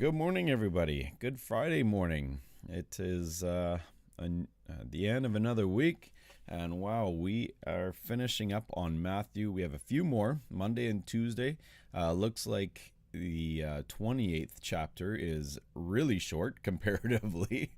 Good morning, everybody. Good Friday morning. It is the end of another week, and wow, we are finishing up on Matthew. We have a few more, Monday and Tuesday. Looks like the 28th chapter is really short comparatively.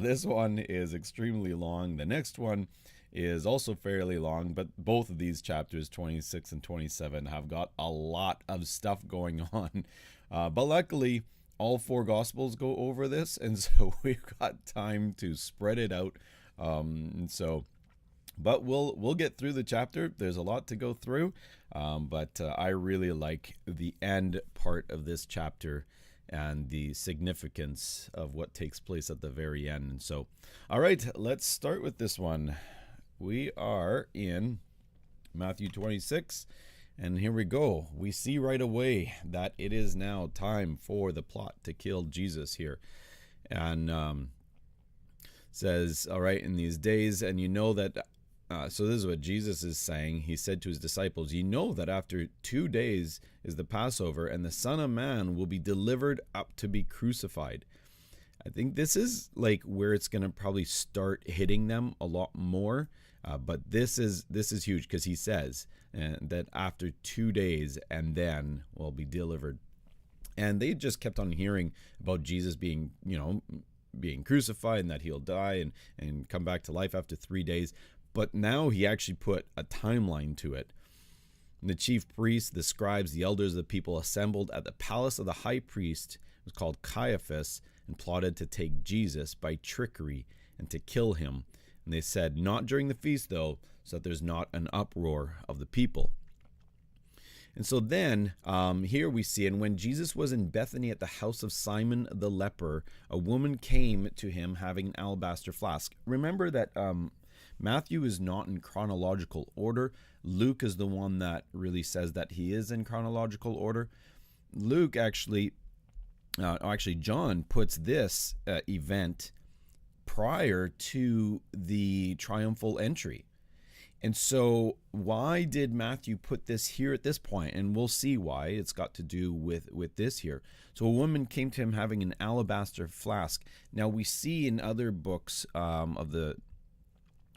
This one is extremely long. The next one is also fairly long, but both of these chapters, 26 and 27, have got a lot of stuff going on. But luckily, all four gospels go over this, and so we've got time to spread it out. But we'll get through the chapter. There's a lot to go through, but I really like the end part of this chapter and the significance of what takes place at the very end. And so, all right, let's start with this one. We are in Matthew 26. And here we go. We see right away that it is now time for the plot to kill Jesus here. And says, all right, in these days, and you know that, so this is what Jesus is saying. He said to his disciples, you know that after 2 days is the Passover, and the Son of Man will be delivered up to be crucified. I think this is like where it's going to probably start hitting them a lot more. But this is huge because he says that after 2 days and then will be delivered. And they just kept on hearing about Jesus being crucified and that he'll die and come back to life after 3 days. But now he actually put a timeline to it. And the chief priests, the scribes, the elders of the people assembled at the palace of the high priest, it was called Caiaphas, and plotted to take Jesus by trickery and to kill him. And they said, not during the feast, though, so that there's not an uproar of the people. And so then here we see, and when Jesus was in Bethany at the house of Simon the leper, a woman came to him having an alabaster flask. Remember that Matthew is not in chronological order. Luke is the one that really says that he is in chronological order. Luke actually John puts this event prior to the triumphal entry. And so why did Matthew put this here at this point? And we'll see why. It's got to do with this here. So a woman came to him having an alabaster flask. Now we see in other books of the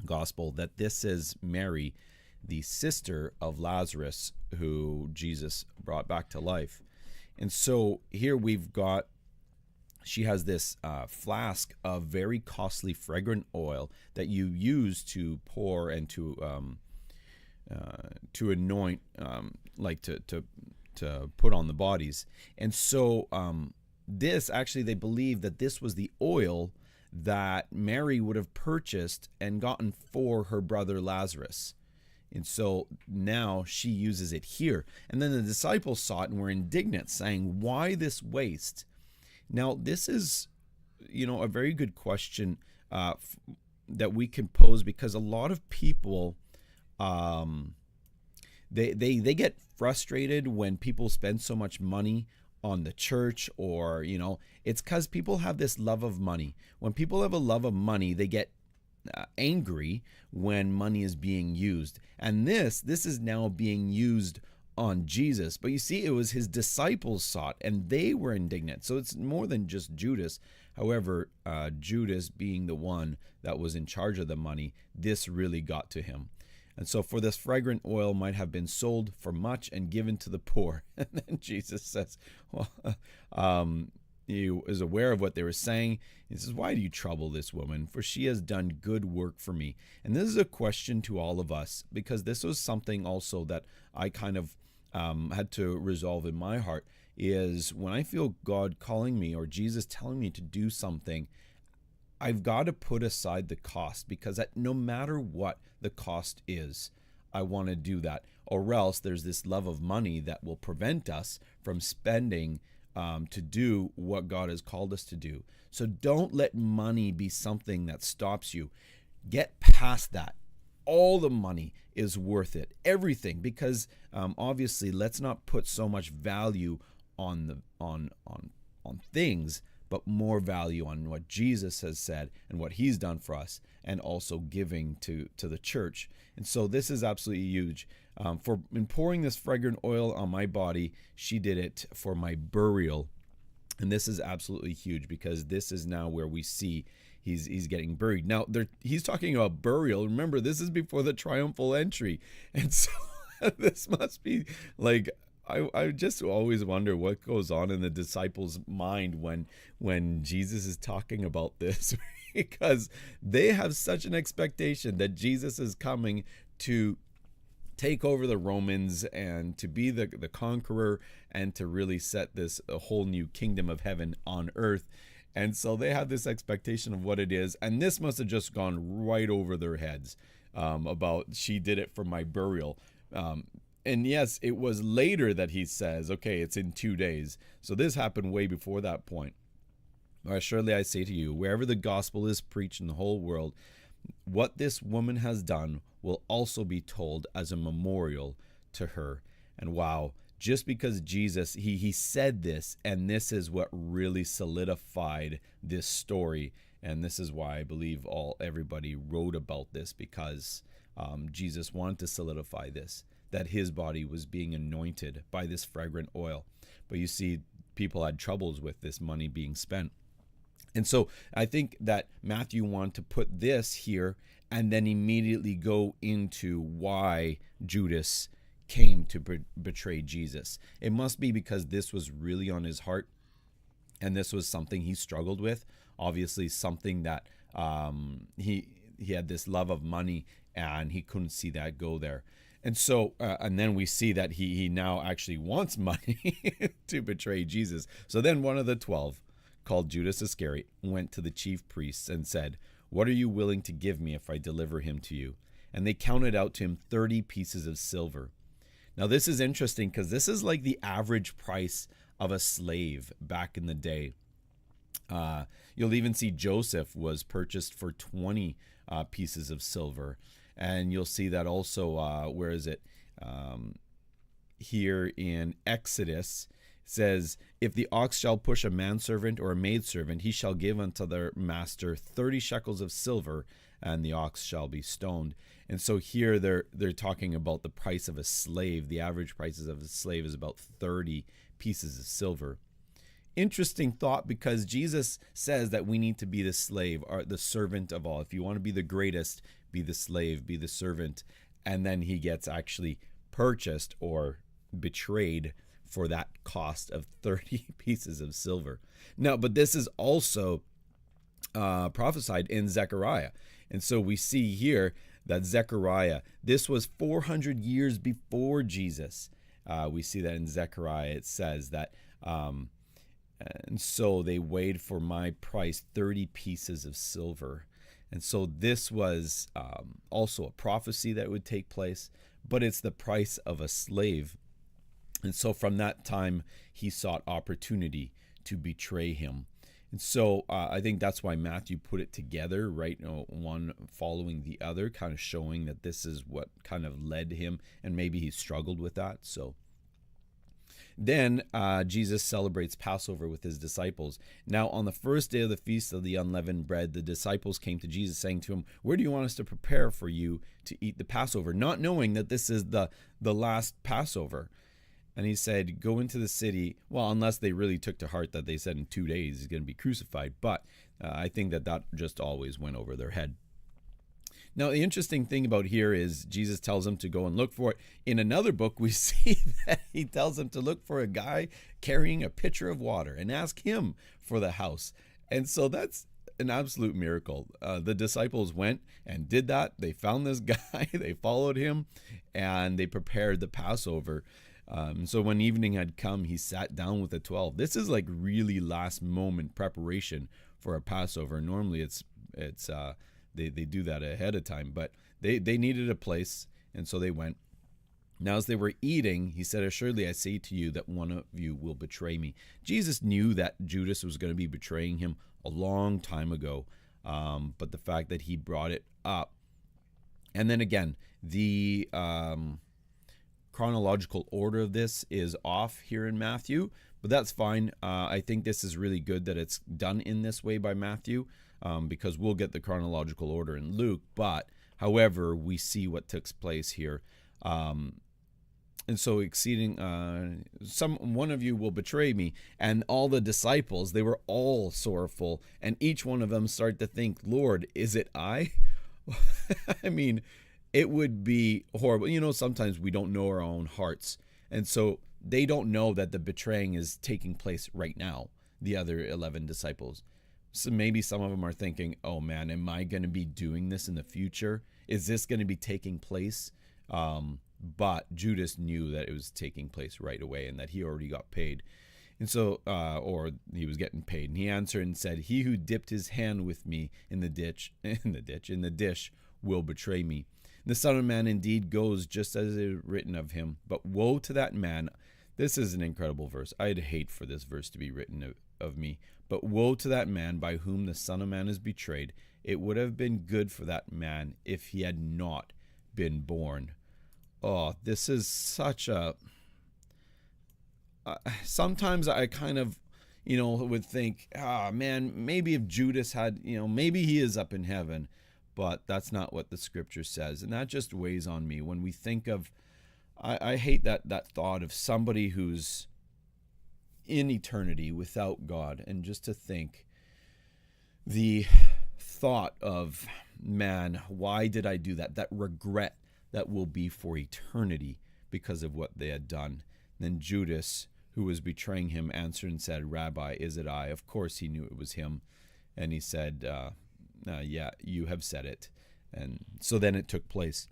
gospel that this is Mary, the sister of Lazarus, who Jesus brought back to life. And so here we've got, she has this flask of very costly fragrant oil that you use to pour and to anoint, to put on the bodies. And so this actually, they believe that this was the oil that Mary would have purchased and gotten for her brother Lazarus. And so now she uses it here. And then the disciples saw it and were indignant, saying, why this waste? Now, this is, a very good question that we can pose, because a lot of people, they get frustrated when people spend so much money on the church, or, it's because people have this love of money. When people have a love of money, they get angry when money is being used. And this is now being used on Jesus. But you see, it was his disciples saw it and they were indignant. So it's more than just Judas. However, Judas being the one that was in charge of the money, this really got to him. And so for this fragrant oil might have been sold for much and given to the poor. And then Jesus says, he is aware of what they were saying. He says, why do you trouble this woman? For she has done good work for me. And this is a question to all of us, because this was something also that I kind of had to resolve in my heart, is when I feel God calling me or Jesus telling me to do something, I've got to put aside the cost, because no matter what the cost is, I want to do that. Or else there's this love of money that will prevent us from spending to do what God has called us to do. So don't let money be something that stops you. Get past that. All the money is worth it. Everything, because obviously, let's not put so much value on things, but more value on what Jesus has said and what he's done for us, and also giving to the church. And so this is absolutely huge. In pouring this fragrant oil on my body, she did it for my burial. And this is absolutely huge, because this is now where we see he's getting buried. Now he's talking about burial. Remember, this is before the triumphal entry, and so this must be like, I just always wonder what goes on in the disciples' mind when Jesus is talking about this, because they have such an expectation that Jesus is coming to take over the Romans and to be the conqueror and to really set this a whole new kingdom of heaven on earth. And so they have this expectation of what it is. And this must have just gone right over their heads, about she did it for my burial. And yes, it was later that he says, okay, it's in 2 days. So this happened way before that point. Surely I say to you, wherever the gospel is preached in the whole world, what this woman has done will also be told as a memorial to her. And wow, just because Jesus, he said this, and this is what really solidified this story. And this is why I believe everybody wrote about this, because Jesus wanted to solidify this, that his body was being anointed by this fragrant oil. But you see, people had troubles with this money being spent. And so I think that Matthew wanted to put this here and then immediately go into why Judas came to betray Jesus. It must be because this was really on his heart, and this was something he struggled with. Obviously something that he had this love of money, and he couldn't see that go there. And so, and then we see that he now actually wants money to betray Jesus. So then one of the 12, called Judas Iscariot, went to the chief priests and said, "What are you willing to give me if I deliver him to you?" And they counted out to him 30 pieces of silver. Now this is interesting, because this is like the average price of a slave back in the day. You'll even see Joseph was purchased for 20 pieces of silver. And you'll see that also, where is it? Here in Exodus, says, "If the ox shall push a manservant or a maidservant, he shall give unto their master 30 shekels of silver, and the ox shall be stoned." And so here they're talking about the price of a slave. The average prices of a slave is about 30 pieces of silver. Interesting thought, because Jesus says that we need to be the slave, or the servant of all. If you want to be the greatest, be the slave, be the servant. And then he gets actually purchased or betrayed for that cost of 30 pieces of silver. Now, but this is also prophesied in Zechariah. And so we see here that Zechariah, this was 400 years before Jesus. We see that in Zechariah. It says that, and so they weighed for my price 30 pieces of silver. And so this was also a prophecy that would take place, but it's the price of a slave. And so from that time, he sought opportunity to betray him. And so I think that's why Matthew put it together, right? One following the other, kind of showing that this is what kind of led him, and maybe he struggled with that. So then Jesus celebrates Passover with his disciples. Now, on the first day of the feast of the unleavened bread, the disciples came to Jesus saying to him, "Where do you want us to prepare for you to eat the Passover?" Not knowing that this is the last Passover. And he said, "Go into the city." Well, unless they really took to heart that they said in 2 days he's going to be crucified. But I think that just always went over their head. Now, the interesting thing about here is Jesus tells them to go and look for it. In another book, we see that he tells them to look for a guy carrying a pitcher of water and ask him for the house. And so that's an absolute miracle. The disciples went and did that. They found this guy, they followed him, and they prepared the Passover. So when evening had come, he sat down with the 12. This is like really last moment preparation for a Passover. Normally they do that ahead of time, but they needed a place, and so they went. Now as they were eating, he said, "Assuredly I say to you that one of you will betray me." Jesus knew that Judas was going to be betraying him a long time ago, but the fact that he brought it up. And then again, the chronological order of this is off here in Matthew, but that's fine. I think this is really good that it's done in this way by Matthew, because we'll get the chronological order in Luke. But however, we see what took place here. and so exceeding one of you will betray me. And all the disciples, they were all sorrowful, and each one of them started to think, Lord, is it I? I mean, it would be horrible. Sometimes we don't know our own hearts, and so they don't know that the betraying is taking place right now, the other 11 disciples. So maybe some of them are thinking, oh man, am I going to be doing this in the future? Is this going to be taking place? But Judas knew that it was taking place right away and that he already got paid. And so, or he was getting paid. And he answered and said, he who dipped his hand with me in the dish will betray me. And the Son of Man indeed goes just as it is written of him. But woe to that man. This is an incredible verse. I'd hate for this verse to be written of me. But woe to that man by whom the Son of Man is betrayed. It would have been good for that man if he had not been born. Oh, this is such a... sometimes I kind of, would think, man, maybe if Judas had, maybe he is up in heaven. But that's not what the scripture says. And that just weighs on me when we think of... I hate that thought of somebody who's in eternity without God, and just to think the thought of, man, why did I do that? That regret that will be for eternity because of what they had done. And then Judas, who was betraying him, answered and said, Rabbi, is it I? Of course he knew it was him. And he said, yeah, you have said it. And so then it took place.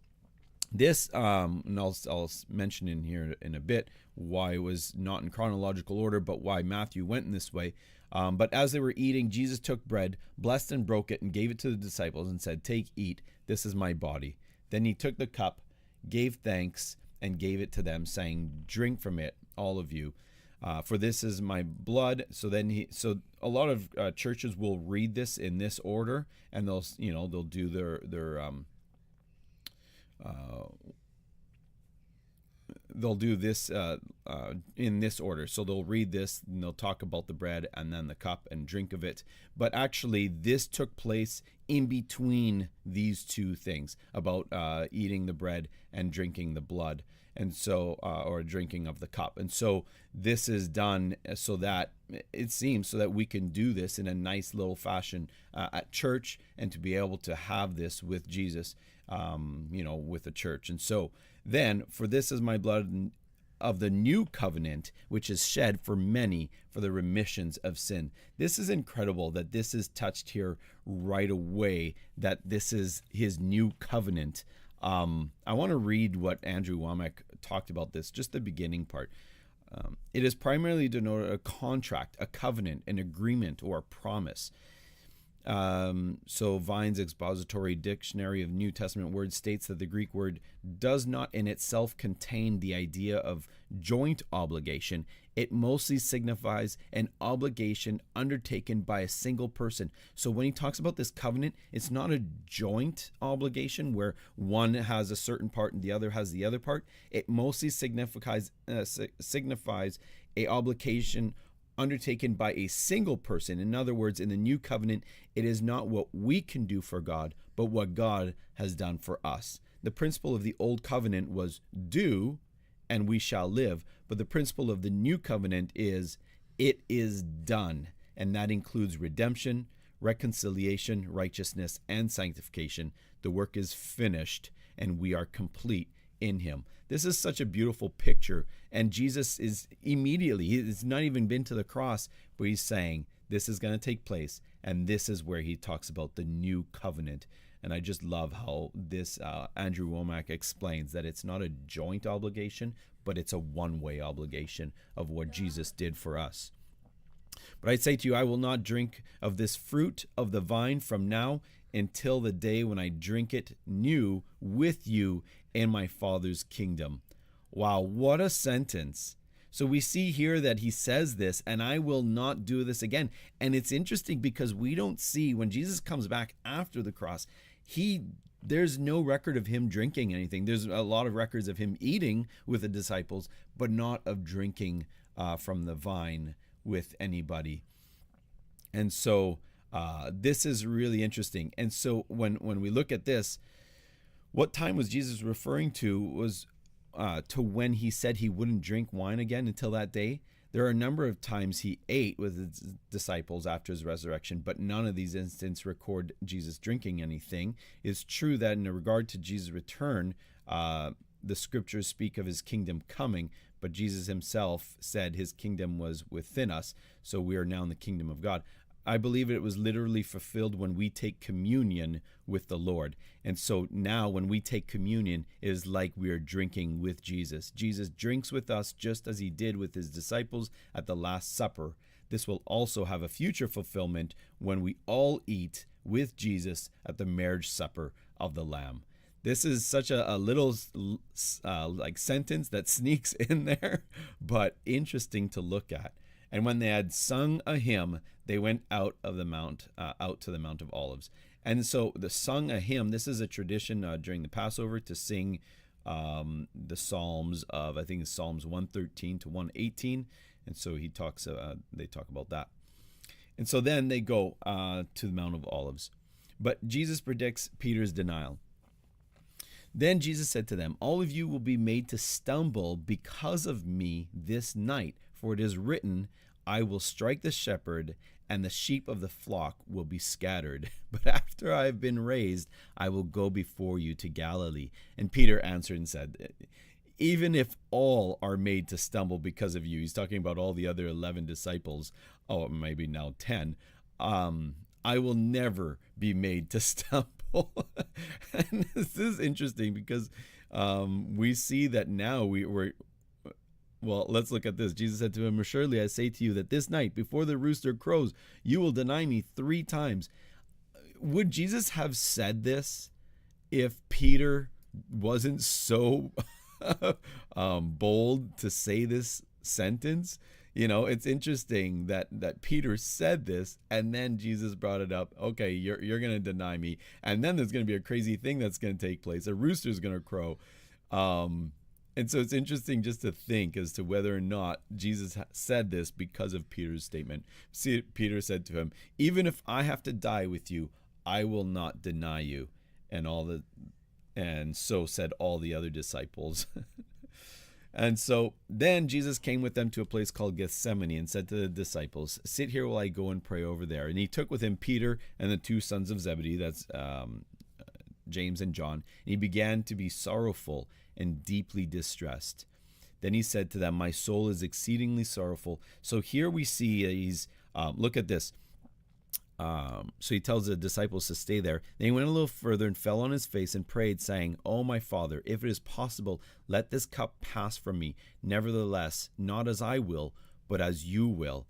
This, and I'll mention in here in a bit why it was not in chronological order, but why Matthew went in this way. But as they were eating, Jesus took bread, blessed and broke it, and gave it to the disciples and said, take, eat, this is my body. Then he took the cup, gave thanks, and gave it to them, saying, drink from it, all of you. For this is my blood. So a lot of churches will read this in this order, and they'll do they'll do this in this order. So they'll read this, and they'll talk about the bread and then the cup and drink of it. But actually, this took place in between these two things about eating the bread and drinking the blood, and so or drinking of the cup. And so this is done so that it seems so that we can do this in a nice little fashion at church, and to be able to have this with Jesus, with the church. And so then, for this is my blood of the new covenant, which is shed for many for the remissions of sin. This is incredible that this is touched here right away, that this is his new covenant. I want to read what Andrew Wommack talked about this, just the beginning part. It is primarily denoted a contract, a covenant, an agreement, or a promise. So Vine's Expository Dictionary of New Testament Words states that the Greek word does not in itself contain the idea of joint obligation. It mostly signifies an obligation undertaken by a single person. So when he talks about this covenant, it's not a joint obligation where one has a certain part and the other has the other part. It mostly signifies a obligation undertaken by a single person. In other words, in the new covenant, it is not what we can do for God, but what God has done for us. The principle of the old covenant was do and we shall live, but the principle of the new covenant is it is done, and that includes redemption, reconciliation, righteousness, and sanctification. The work is finished, and we are complete in him. This is such a beautiful picture, and Jesus is immediately, he's not even been to the cross, but he's saying this is going to take place, and this is where he talks about the new covenant. And I just love how this Andrew Wommack explains that it's not a joint obligation, but it's a one-way obligation of what Jesus did for us. But I say to you, I will not drink of this fruit of the vine from now until the day when I drink it new with you in my Father's kingdom. Wow, what a sentence. So we see here that he says this, and I will not do this again. And it's interesting because we don't see, when Jesus comes back after the cross, there's no record of him drinking anything. There's a lot of records of him eating with the disciples, but not of drinking from the vine with anybody. And so this is really interesting. And so when we look at this, what time was Jesus referring to was to when he said he wouldn't drink wine again until that day. There are a number of times he ate with his disciples after his resurrection, but none of these instances record Jesus drinking anything. It's true that in regard to Jesus' return, the scriptures speak of his kingdom coming, but Jesus himself said his kingdom was within us, so we are now in the kingdom of God. I believe it was literally fulfilled when we take communion with the Lord. And so now when we take communion, it is like we are drinking with Jesus. Jesus drinks with us just as he did with his disciples at the Last Supper. This will also have a future fulfillment when we all eat with Jesus at the marriage supper of the Lamb. This is such a little like sentence that sneaks in there, but interesting to look at. And when they had sung a hymn, they went out to the Mount of Olives. And so the sung a hymn, this is a tradition during the Passover to sing the Psalms of, I think it's Psalms 113 to 118. And so they talk about that. And so then they go to the Mount of Olives. But Jesus predicts Peter's denial. Then Jesus said to them, all of you will be made to stumble because of me this night. For it is written, I will strike the shepherd, and the sheep of the flock will be scattered. But after I have been raised, I will go before you to Galilee. And Peter answered and said, even if all are made to stumble because of you, he's talking about all the other 11 disciples, maybe now 10, I will never be made to stumble. And this is interesting because we see that now we're well, let's look at this. Jesus said to him, surely I say to you that this night, before the rooster crows, you will deny me 3 times. Would Jesus have said this if Peter wasn't so bold to say this sentence? You know, it's interesting that Peter said this, and then Jesus brought it up. Okay, you're going to deny me. And then there's going to be a crazy thing that's going to take place. A rooster's going to crow. And so it's interesting just to think as to whether or not Jesus said this because of Peter's statement. See, Peter said to him, even if I have to die with you, I will not deny you. And so said all the other disciples. And so then Jesus came with them to a place called Gethsemane and said to the disciples, sit here while I go and pray over there. And he took with him Peter and the 2 sons of Zebedee, that's James and John. And he began to be sorrowful and deeply distressed. Then he said to them, my soul is exceedingly sorrowful. So here we see he's, look at this. So he tells the disciples to stay there. Then he went a little further and fell on his face and prayed, saying, oh, my Father, if it is possible, let this cup pass from me. Nevertheless, not as I will, but as you will.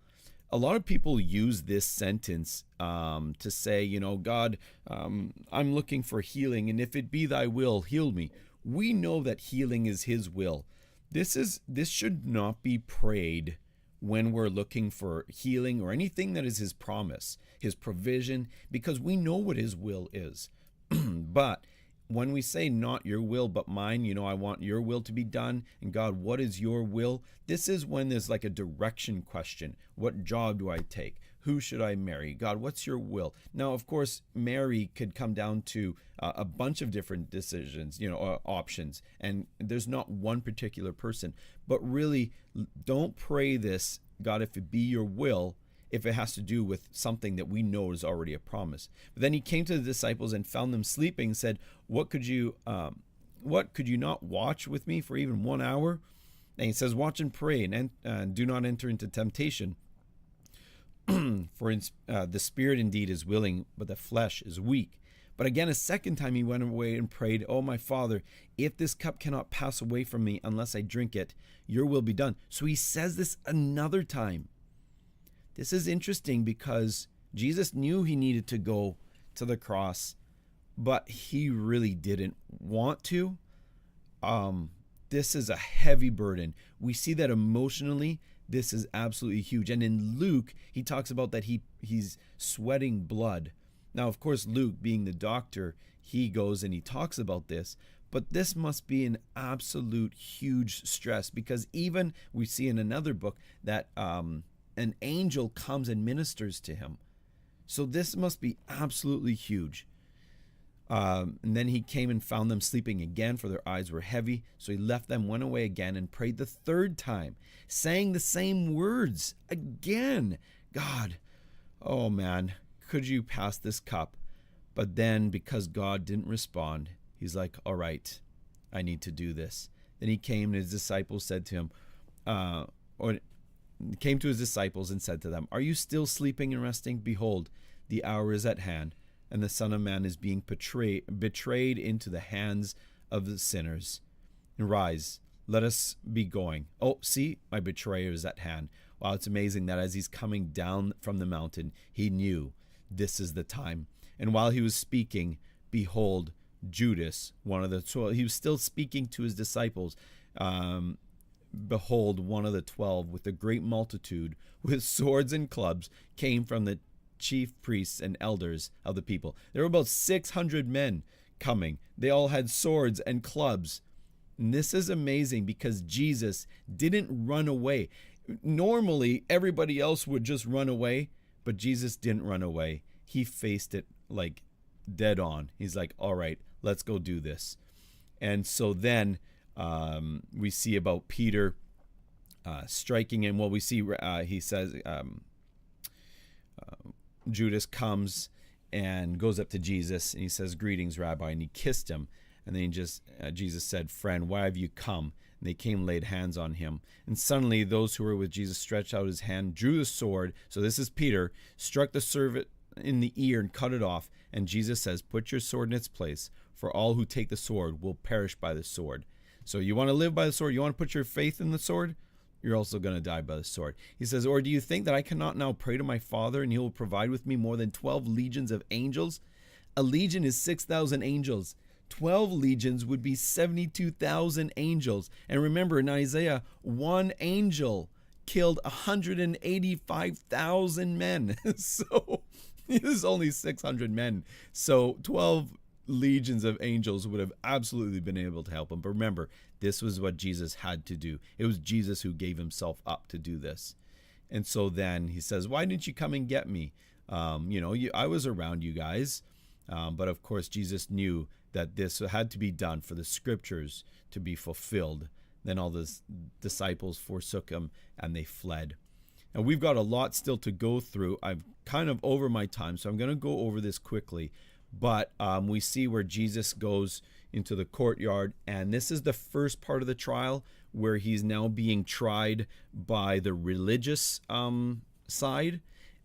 A lot of people use this sentence to say, God, I'm looking for healing, and if it be thy will, heal me. We know that healing is his will. This should not be prayed when we're looking for healing or anything that is his promise, his provision, because we know what his will is. But when we say not your will but mine, I want your will to be done, and God, what is your will? This is when there's like a direction question. What job do I take? Who should I marry? God, what's your will? Now, of course, marry could come down to a bunch of different decisions, options. And there's not one particular person. But really, don't pray this, God, if it be your will, if it has to do with something that we know is already a promise. But then he came to the disciples and found them sleeping, said, what could you not watch with me for even 1 hour? And he says, watch and pray and do not enter into temptation. For the spirit indeed is willing, but the flesh is weak. But again, a second time he went away and prayed, oh, my Father, if this cup cannot pass away from me unless I drink it, your will be done. So he says this another time. This is interesting because Jesus knew he needed to go to the cross, but he really didn't want to. This is a heavy burden. We see that emotionally. This is absolutely huge. And in Luke, he talks about that he's sweating blood. Now, of course, Luke, being the doctor, he goes and he talks about this. But this must be an absolute huge stress, because even we see in another book that an angel comes and ministers to him. So this must be absolutely huge. And then he came and found them sleeping again, for their eyes were heavy. So he left them, went away again, and prayed the third time, saying the same words again. God, oh man, could you pass this cup? But then, because God didn't respond, he's like, all right, I need to do this. Then he came, and his disciples said to him, came to his disciples and said to them, are you still sleeping and resting? Behold, the hour is at hand, and the Son of Man is being betrayed into the hands of the sinners. And rise, let us be going. Oh, see, my betrayer is at hand. Wow, it's amazing that as he's coming down from the mountain, he knew this is the time. And while he was speaking, behold, Judas, one of the 12, he was still speaking to his disciples. Behold, one of the 12, with a great multitude, with swords and clubs, came from the chief priests and elders of the people. There were about 600 men coming. They all had swords and clubs. And this is amazing because Jesus didn't run away. Normally, everybody else would just run away, but Jesus didn't run away. He faced it like dead on. He's like, all right, let's go do this. And so then we see about Peter striking him. Well, we see he says, Judas comes and goes up to Jesus and he says, greetings, Rabbi, and he kissed him. And then Jesus said, friend, why have you come? And they came, laid hands on him. And suddenly those who were with Jesus stretched out his hand, drew the sword. So this is Peter, struck the servant in the ear and cut it off. And Jesus says, put your sword in its place, for all who take the sword will perish by the sword. So you want to live by the sword? You want to put your faith in the sword? You're also going to die by the sword. He says, or do you think that I cannot now pray to my Father, and he will provide with me more than 12 legions of angels? A legion is 6,000 angels. 12 legions would be 72,000 angels. And remember, in Isaiah, one angel killed 185,000 men. So this is only 600 men. So 12 legions of angels would have absolutely been able to help him. But remember, this was what Jesus had to do. It was Jesus who gave himself up to do this. And so then he says, why didn't you come and get me? I was around you guys. But of course, Jesus knew that this had to be done for the scriptures to be fulfilled. Then all the disciples forsook him and they fled. And we've got a lot still to go through. I'm kind of over my time, so I'm going to go over this quickly. But we see where Jesus goes into the courtyard, and this is the first part of the trial where he's now being tried by the religious side.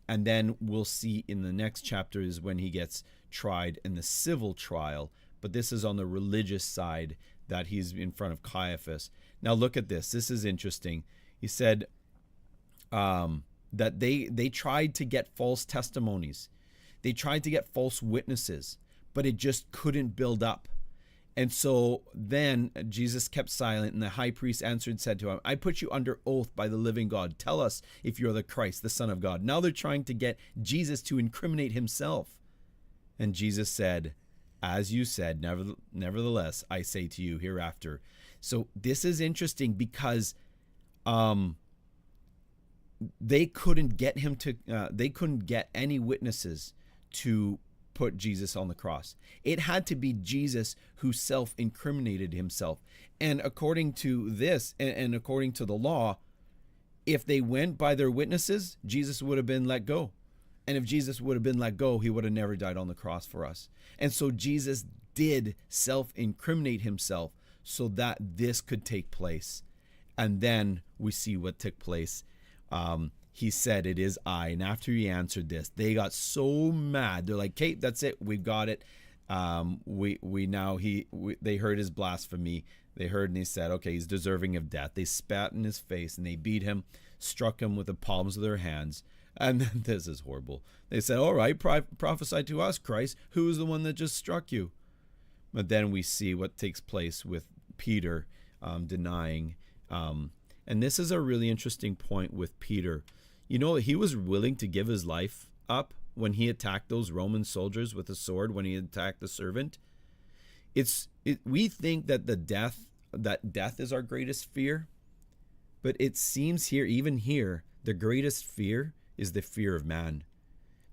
And then we'll see in the next chapter is when he gets tried in the civil trial. But this is on the religious side that he's in front of Caiaphas. Now look at this. This is interesting. He said that they tried to get false testimonies. They tried to get false witnesses, but it just couldn't build up. And so then Jesus kept silent, and the high priest answered and said to him, I put you under oath by the living God. Tell us if you're the Christ, the Son of God. Now they're trying to get Jesus to incriminate himself. And Jesus said, as you said, nevertheless, I say to you hereafter. So this is interesting because they couldn't get him to, they couldn't get any witnesses to put Jesus on the cross. It had to be Jesus who self-incriminated himself. And according to this, and according to the law, if they went by their witnesses, Jesus would have been let go. And if Jesus would have been let go, he would have never died on the cross for us. And so Jesus did self-incriminate himself so that this could take place. And then we see what took place. He said, it is I. And after he answered this, they got so mad. They're like, Kate, that's it. We've got it. They heard his blasphemy. They heard and he said, okay, he's deserving of death. They spat in his face and they beat him, struck him with the palms of their hands. And then this is horrible. They said, all right, prophesy to us, Christ. Who is the one that just struck you? But then we see what takes place with Peter denying. And this is a really interesting point with Peter. You know, he was willing to give his life up when he attacked those Roman soldiers with a sword, when he attacked the servant. We think that death is our greatest fear. But it seems here, even here, the greatest fear is the fear of man.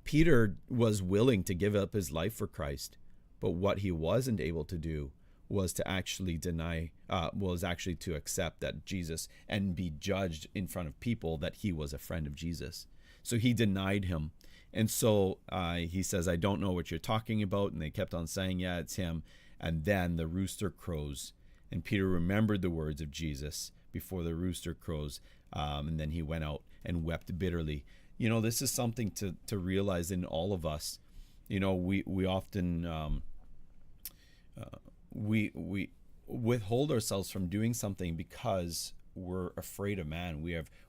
Peter was willing to give up his life for Christ, But what he wasn't able to do was to actually to accept that Jesus and be judged in front of people that he was a friend of Jesus. So he denied him. And so he says, I don't know what you're talking about. And they kept on saying, yeah, it's him. And then the rooster crows. And Peter remembered the words of Jesus before the rooster crows. And then he went out and wept bitterly. You know, this is something to realize in all of us. You know, we often we withhold ourselves from doing something because we're afraid of man.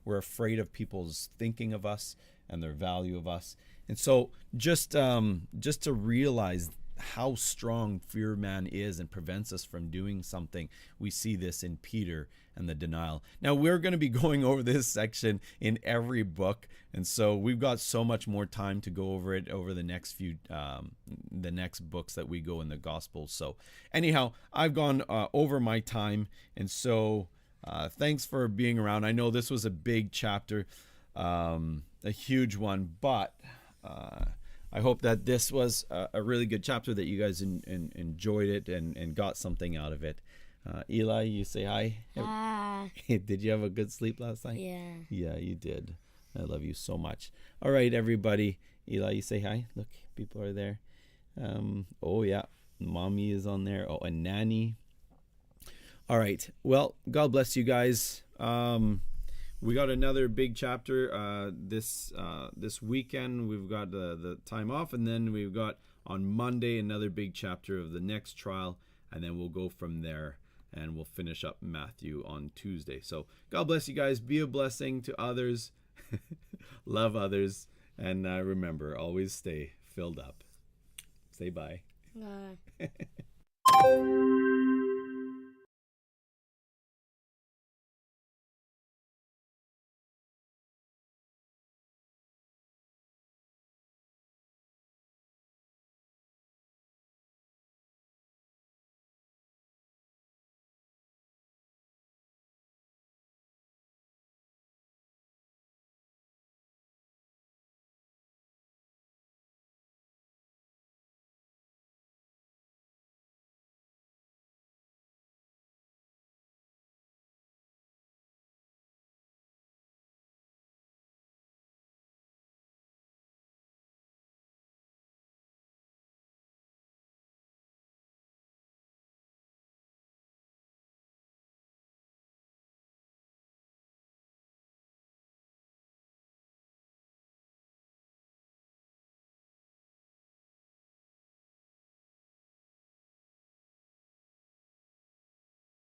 We're afraid of people's thinking of us and their value of us. And so just to realize how strong fear of man is and prevents us from doing something, we see this in Peter and the denial. Now, we're going to be going over this section in every book, and so we've got so much more time to go over it over the next books that we go in the Gospels. So anyhow, I've gone over my time, and so thanks for being around. I know this was a big chapter, a huge one, but I hope that this was a really good chapter, that you guys enjoyed it and got something out of it. Eli, you say hi. Hi. Did you have a good sleep last night? Yeah. Yeah, you did. I love you so much. All right, everybody. Eli, you say hi. Look, people are there. Oh, yeah. Mommy is on there. Oh, and Nanny. All right. Well, God bless you guys. We got another big chapter this weekend. We've got the time off, and then we've got on Monday another big chapter of the next trial, and then we'll go from there, and we'll finish up Matthew on Tuesday. So God bless you guys. Be a blessing to others. Love others, and remember, always stay filled up. Say bye. Bye.